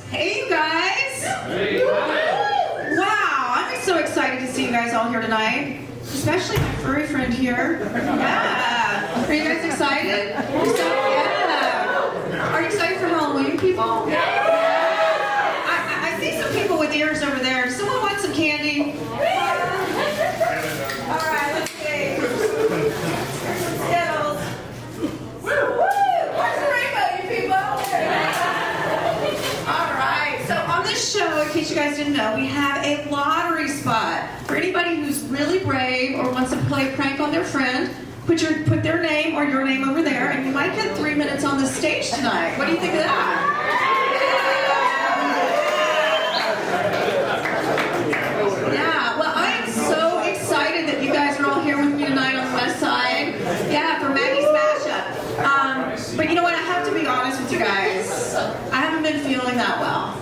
Hey, you guys! Hey. Wow, I'm so excited to see you guys all here tonight. Especially my furry friend here. Yeah. Are you guys excited? Yeah. Are you excited for Halloween, people? I see some people with ears over there. Does someone want some candy? All right, let's see. Skittles. Woo! Where's the rainbow, you people? All right, so on this show, in case you guys didn't know, we have a lottery spot. For anybody who's really brave or wants to play a prank on their friend, put their name or your name over there, and you might get 3 minutes on the stage tonight. What do you think of that? Yeah, well, I am so excited that you guys are all here with me tonight on the Westside. Yeah, for Maggie's mashup. But you know what? I have to be honest with you guys. I haven't been feeling that well.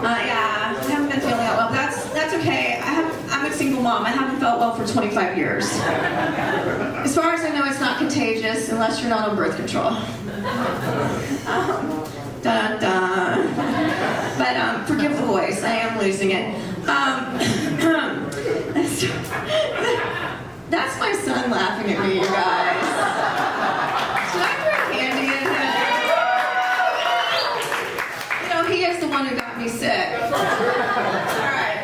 Yeah, I haven't been feeling that well. That's okay. I'm a single mom. I haven't felt well for 25 years. As far as I know, it's not contagious unless you're not on birth control. Dun dun. But forgive the voice. I am losing it. That's my son laughing at me, you guys. Should I throw candy at him? You know, he is the one who got me sick. Alright.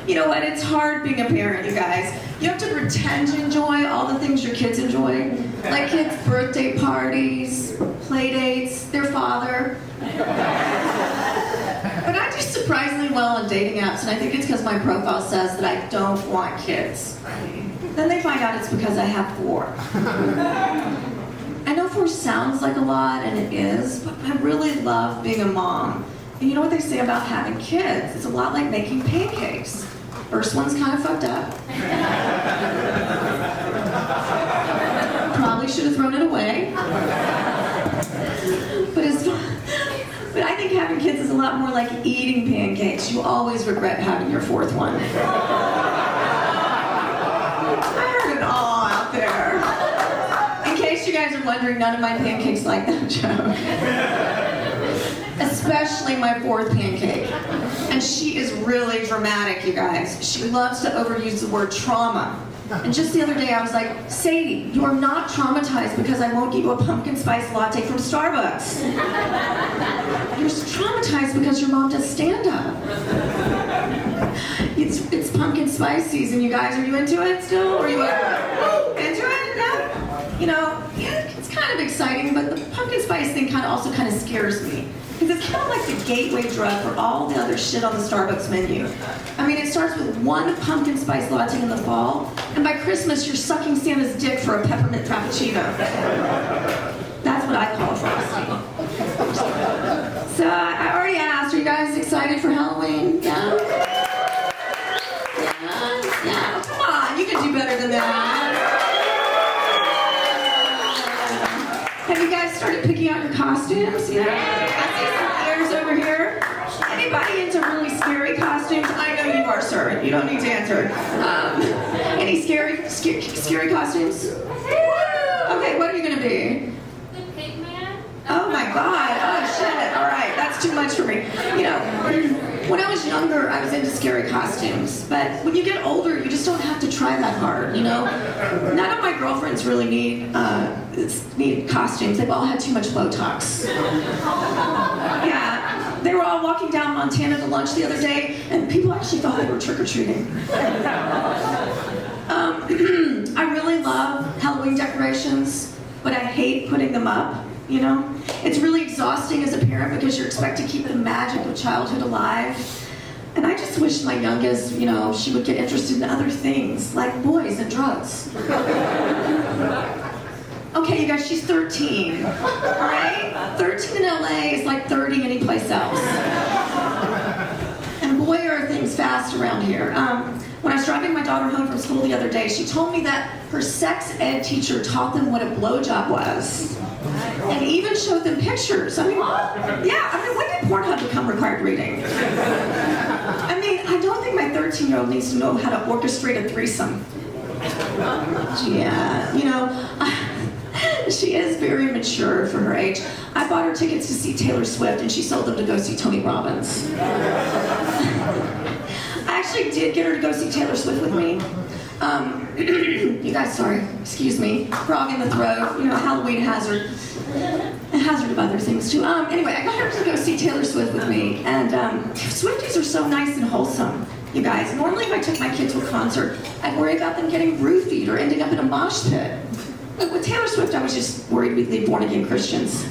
You know what? It's hard being a parent, you guys. You have to pretend to enjoy all the things your kids enjoy. Like kids' birthday parties, play dates, their father. But I do surprisingly well on dating apps, and I think it's because my profile says that I don't want kids. Then they find out it's because I have 4. I know 4 sounds like a lot, and it is, but I really love being a mom. And you know what they say about having kids? It's a lot like making pancakes. First one's kind of fucked up. Probably should have thrown it away. But I think having kids is a lot more like eating pancakes. You always regret having your 4th one. I heard it all out there. In case you guys are wondering, none of my pancakes like that joke. Especially my 4th pancake. And she is really dramatic, you guys. She loves to overuse the word trauma. And just the other day I was like, Sadie, you are not traumatized because I won't get you a pumpkin spice latte from Starbucks. You're traumatized because your mom does stand-up. It's pumpkin spice season, you guys. Are you into it still? Are you into it? Yeah? You know, yeah, it's kind of exciting, but the pumpkin spice thing also kind of scares me. Because it's kind of like the gateway drug for all the other shit on the Starbucks menu. I mean, it starts with 1 pumpkin spice latte in the fall, and by Christmas, you're sucking Santa's dick for a peppermint frappuccino. That's what I call frosty. So, I already asked, are you guys excited for Halloween? Yeah? Yeah? Come on, you can do better than that. Have you guys started picking out your costumes? Yeah. I see some ears over here. Anybody into really scary costumes? I know you are, sir. You don't need to answer. Any scary costumes? Okay, what are you going to be? The Pigman. Oh my God. Oh shit. All right, that's too much for me. You know, when I was younger, I was into scary costumes. But when you get older, you just don't have to try that hard, you know? None of my girlfriends really need costumes. They've all had too much Botox. Yeah, they were all walking down Montana to lunch the other day, and people actually thought they were trick-or-treating. I really love Halloween decorations, but I hate putting them up, you know? It's really exhausting as a parent because you're expected to keep the magic of childhood alive. And I just wish my youngest, you know, she would get interested in other things, like boys and drugs. Okay, you guys, she's 13, all right? 13 in LA is like 30 anyplace else. And boy, are things fast around here. When I was driving my daughter home from school the other day, she told me that her sex ed teacher taught them what a blowjob was. And even showed them pictures. I mean, yeah, when did Pornhub become required reading? I mean, I don't think my 13-year-old needs to know how to orchestrate a threesome. Yeah, you know, She is very mature for her age. I bought her tickets to see Taylor Swift, and she sold them to go see Tony Robbins. I actually did get her to go see Taylor Swift with me. You guys, sorry, excuse me, frog in the throat, you know, Halloween hazard. A hazard of other things too. Anyway, I got her to go see Taylor Swift with me, and Swifties are so nice and wholesome, you guys. Normally if I took my kids to a concert, I'd worry about them getting roofied or ending up in a mosh pit. But with Taylor Swift, I was just worried we'd leave born-again Christians.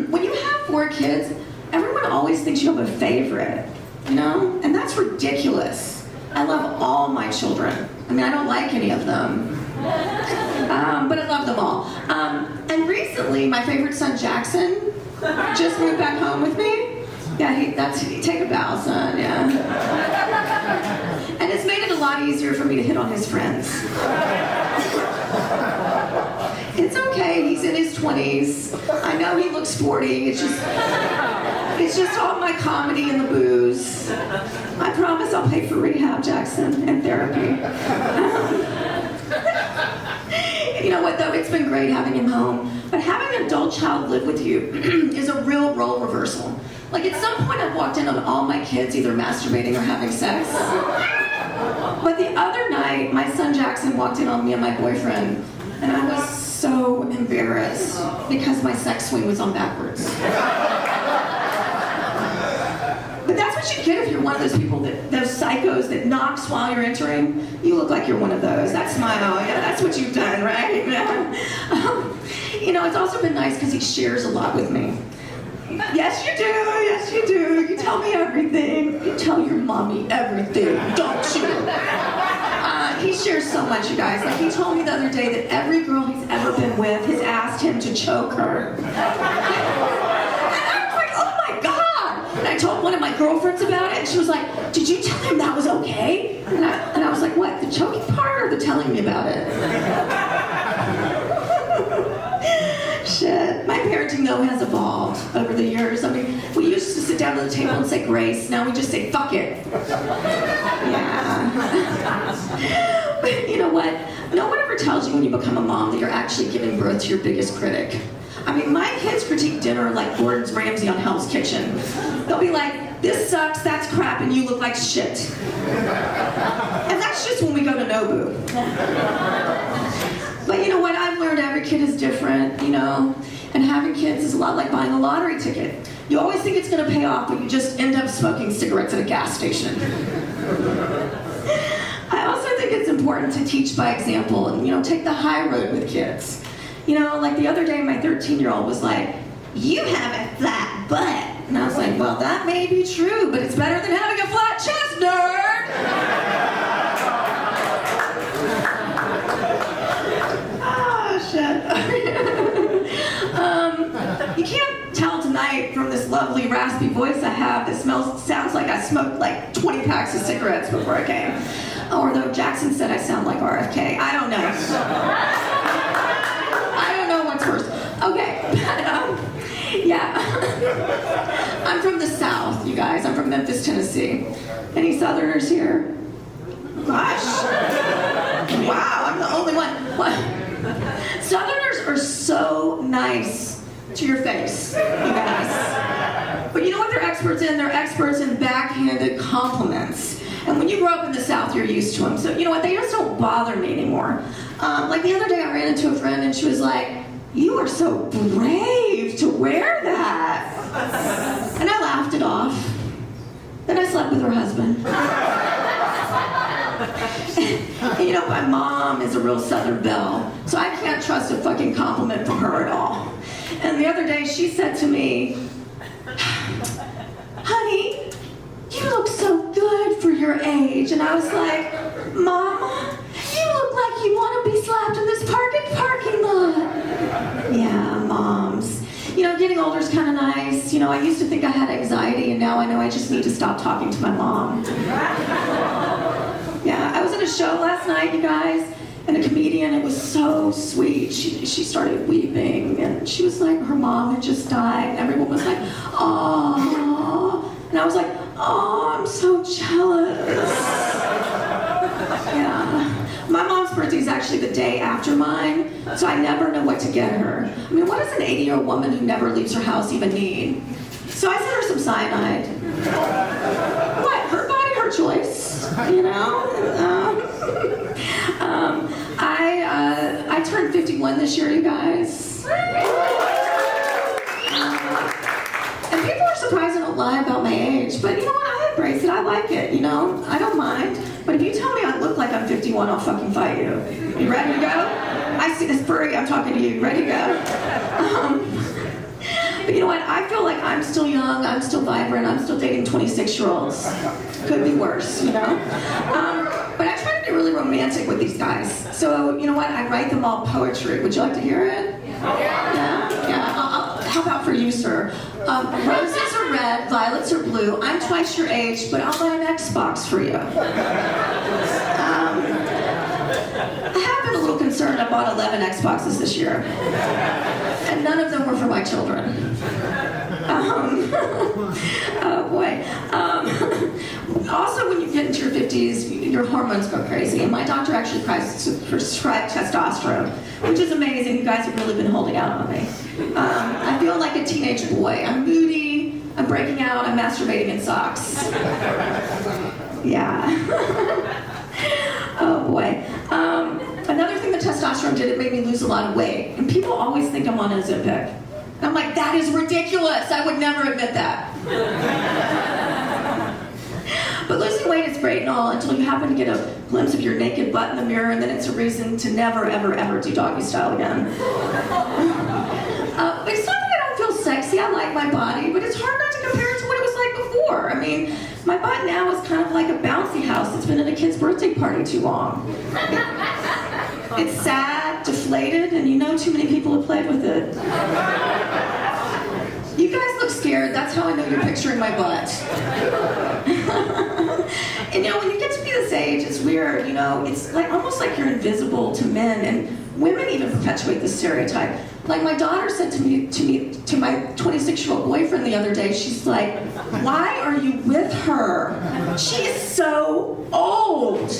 When you have 4 kids, everyone always thinks you have a favorite, you know? And that's ridiculous. I love all my children. I mean, I don't like any of them. But I love them all. And recently, my favorite son, Jackson, just moved back home with me. Yeah, take a bow, son, yeah. And it's made it a lot easier for me to hit on his friends. It's okay, he's in his 20s. I know he looks 40, it's just all my comedy and the booze. I promise I'll pay for rehab, Jackson, and therapy. You know what, though? It's been great having him home. But having an adult child live with you is a real role reversal. Like, at some point, I've walked in on all my kids either masturbating or having sex. But the other night, my son Jackson walked in on me and my boyfriend, and I was so embarrassed because my sex swing was on backwards. But that's what you get if you're one of those people, those psychos that knocks while you're entering. You look like you're one of those. That smile, yeah, that's what you've done, right? You know, it's also been nice because he shares a lot with me. Yes, you do. Yes, you do. You tell me everything. You tell your mommy everything, don't you? He shares so much, you guys. Like, he told me the other day that every girl he's ever been with has asked him to choke her. And I told one of my girlfriends about it, and she was like, "Did you tell him that was okay?" And I was like, "What, the choking part or the telling me about it?" Shit. My parenting, though, has evolved over the years. I mean, we used to sit down at the table and say grace. Now we just say, fuck it. Yeah. But you know what? No one ever tells you when you become a mom that you're actually giving birth to your biggest critic. I mean, my kids critique dinner like Gordon Ramsay on Hell's Kitchen. They'll be like, this sucks, that's crap, and you look like shit. And that's just when we go to Nobu. But you know what? I've learned every kid is different, you know? And having kids is a lot like buying a lottery ticket. You always think it's going to pay off, but you just end up smoking cigarettes at a gas station. I also think it's important to teach by example and, you know, take the high road with kids. You know, like the other day, my 13-year-old was like, "You have a flat butt." And I was like, "Well, that may be true, but it's better than having a flat chest, nerd." Oh, shit. You can't tell tonight from this lovely raspy voice I have that sounds like I smoked like 20 packs of cigarettes before I came. Or though Jackson said I sound like RFK. I don't know. What's first. Okay, yeah. I'm from the South, you guys. I'm from Memphis, Tennessee. Any Southerners here? Gosh. Wow, I'm the only one. What? Southerners are so nice to your face, you guys. But you know what they're experts in? They're experts in backhanded compliments. And when you grow up in the South, you're used to them. So you know what? They just don't bother me anymore. Like the other day, I ran into a friend and she was like, "You are so brave to wear that." And I laughed it off. Then I slept with her husband. And, you know, my mom is a real Southern belle, so I can't trust a fucking compliment from her at all. And the other day, she said to me, "Honey, you look so good for your age." And I was like, "Mama, you look like you want to be slapped in this parking lot." Yeah, moms. You know, getting older is kind of nice. You know, I used to think I had anxiety, and now I know I just need to stop talking to my mom. Yeah, I was at a show last night, you guys, and a comedian, it was so sweet. She started weeping, and she was like, her mom had just died, and everyone was like, "Aww." And I was like, "Oh, I'm so jealous." Yeah. My mom's birthday is actually the day after mine, so I never know what to get her. I mean, what does an 80-year-old woman who never leaves her house even need? So I sent her some cyanide. What? Her body, her choice. You know? I turned 51 this year, you guys. And people are surprised I don't lie about my age, but you know what? I embrace it. I like it, you know? I don't mind. But if you tell me I look like I'm 51, I'll fucking fight you. You ready to go? I see this furry, I'm talking to you. Ready to go? But you know what? I feel like I'm still young, I'm still vibrant, I'm still dating 26-year-olds. Could be worse, you know? But I try to be really romantic with these guys. So, you know what? I write them all poetry. Would you like to hear it? Yeah. How about for you, sir? Roses are red, violets are blue. I'm twice your age, but I'll buy an Xbox for you. I have been a little concerned. I bought 11 Xboxes this year. And none of them were for my children. Oh boy. Also, when you get into your 50s, your hormones go crazy. And my doctor actually prescribed testosterone, which is amazing. You guys have really been holding out on me. I feel like a teenage boy. I'm moody, I'm breaking out, I'm masturbating in socks. Yeah. Oh boy. Another thing that testosterone did, it made me lose a lot of weight. And people always think I'm on Ozempic. And I'm like, that is ridiculous. I would never admit that. But losing weight is great and all until you happen to get a glimpse of your naked butt in the mirror, and then it's a reason to never, ever, ever do doggy style again. But it's not that I don't feel sexy. I like my body, but it's hard not to compare it to what it was like before. I mean, my butt now is kind of like a bouncy house that's been at a kid's birthday party too long. It's sad, deflated, and you know too many people have played with it. You guys look scared. That's how I know you're picturing my butt. And you know, when you get to be this age, it's weird, you know, it's like almost like you're invisible to men, and women even perpetuate this stereotype. Like my daughter said to my 26-year-old boyfriend the other day, she's like, why are you with her? She is so old.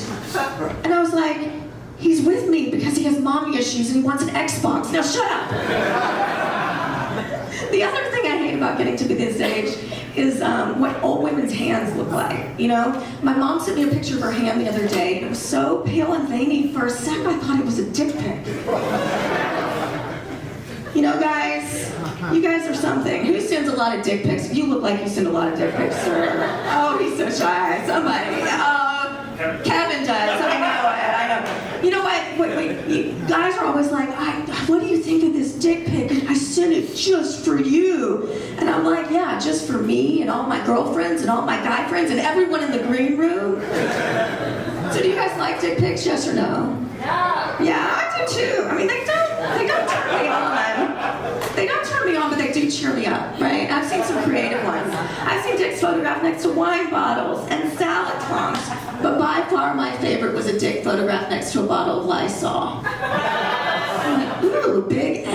And I was like, he's with me because he has mommy issues and he wants an Xbox. Now shut up. The other thing I hate about getting to be this age is what old women's hands look like. You know, my mom sent me a picture of her hand the other day, and it was so pale and veiny. For a sec, I thought it was a dick pic. You know, guys, you guys are something. Who sends a lot of dick pics? You look like you send a lot of dick pics, sir. Oh, he's so shy. Somebody. Kevin does. I know. You know what? You guys are always like, what do you think of this dick pic? I sent it just for you. And I'm like, yeah, just for me and all my girlfriends and all my guy friends and everyone in the green room. So do you guys like dick pics, yes or no? Yeah. Yeah, I do too. I mean, they don't turn me on. They don't turn me on, but they do cheer me up, right? I've seen some creative ones. I've seen dicks photographed next to wine bottles and salad trunks, but by far my favorite was a dick photographed next to a bottle of Lysol. I'm like, ooh, big